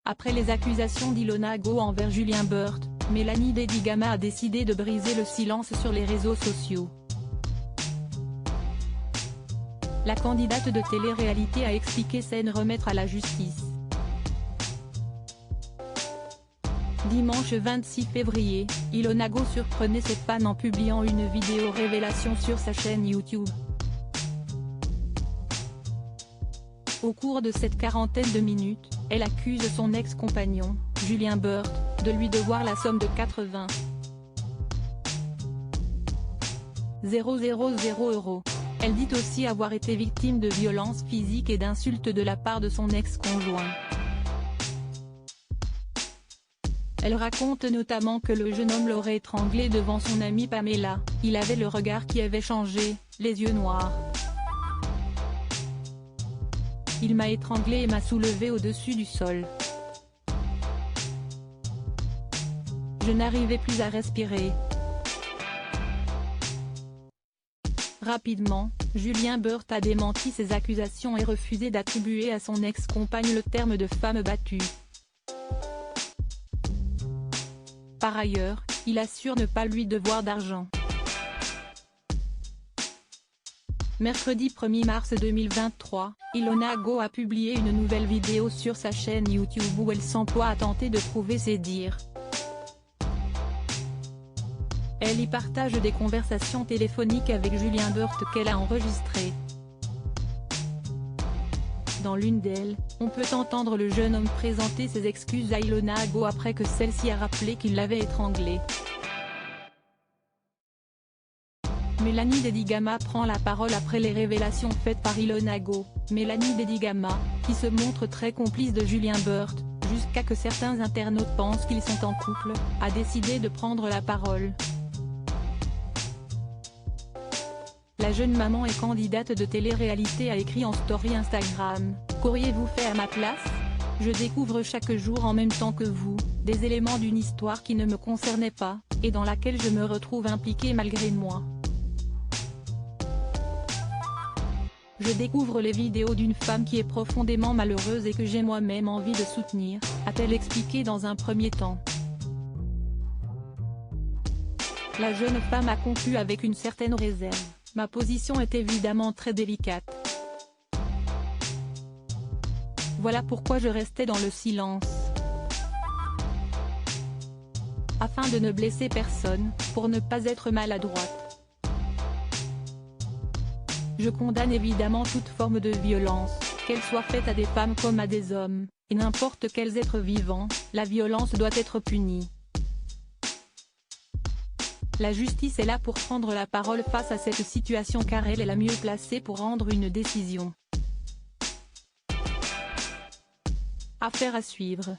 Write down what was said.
Après les accusations d'Ilona Go envers Julien Burt, Mélanie Dedigama a décidé de briser le silence sur les réseaux sociaux. La candidate de télé-réalité a expliqué s'en remettre à la justice. Dimanche 26 février, Ilona Go surprenait ses fans en publiant une vidéo révélation sur sa chaîne YouTube. Au cours de cette quarantaine de minutes, elle accuse son ex-compagnon, Julien Burt, de lui devoir la somme de 80 000 €. Elle dit aussi avoir été victime de violences physiques et d'insultes de la part de son ex-conjoint. Elle raconte notamment que le jeune homme l'aurait étranglée devant son amie Pamela, il avait le regard qui avait changé, les yeux noirs. Il m'a étranglée et m'a soulevée au-dessus du sol. Je n'arrivais plus à respirer. Rapidement, Julien Burt a démenti ces accusations et refusé d'attribuer à son ex-compagne le terme de femme battue. Par ailleurs, il assure ne pas lui devoir d'argent. Mercredi 1er mars 2023, Ilona Go a publié une nouvelle vidéo sur sa chaîne YouTube où elle s'emploie à tenter de prouver ses dires. Elle y partage des conversations téléphoniques avec Julien Burt qu'elle a enregistrées. Dans l'une d'elles, on peut entendre le jeune homme présenter ses excuses à Ilona Go après que celle-ci a rappelé qu'il l'avait étranglée. Mélanie Dedigama prend la parole après les révélations faites par Ilona Go. Mélanie Dedigama, qui se montre très complice de Julien Burt, jusqu'à que certains internautes pensent qu'ils sont en couple, a décidé de prendre la parole. La jeune maman et candidate de télé-réalité a écrit en story Instagram, « Qu'auriez-vous fait à ma place ? Je découvre chaque jour en même temps que vous, des éléments d'une histoire qui ne me concernait pas, et dans laquelle je me retrouve impliquée malgré moi. Je découvre les vidéos d'une femme qui est profondément malheureuse et que j'ai moi-même envie de soutenir », a-t-elle expliqué dans un premier temps. La jeune femme a conclu avec une certaine réserve. « Ma position est évidemment très délicate. Voilà pourquoi je restais dans le silence. Afin de ne blesser personne, pour ne pas être maladroite. Je condamne évidemment toute forme de violence, qu'elle soit faite à des femmes comme à des hommes, et n'importe quels êtres vivants, la violence doit être punie. La justice est là pour prendre la parole face à cette situation car elle est la mieux placée pour rendre une décision. Affaire à suivre.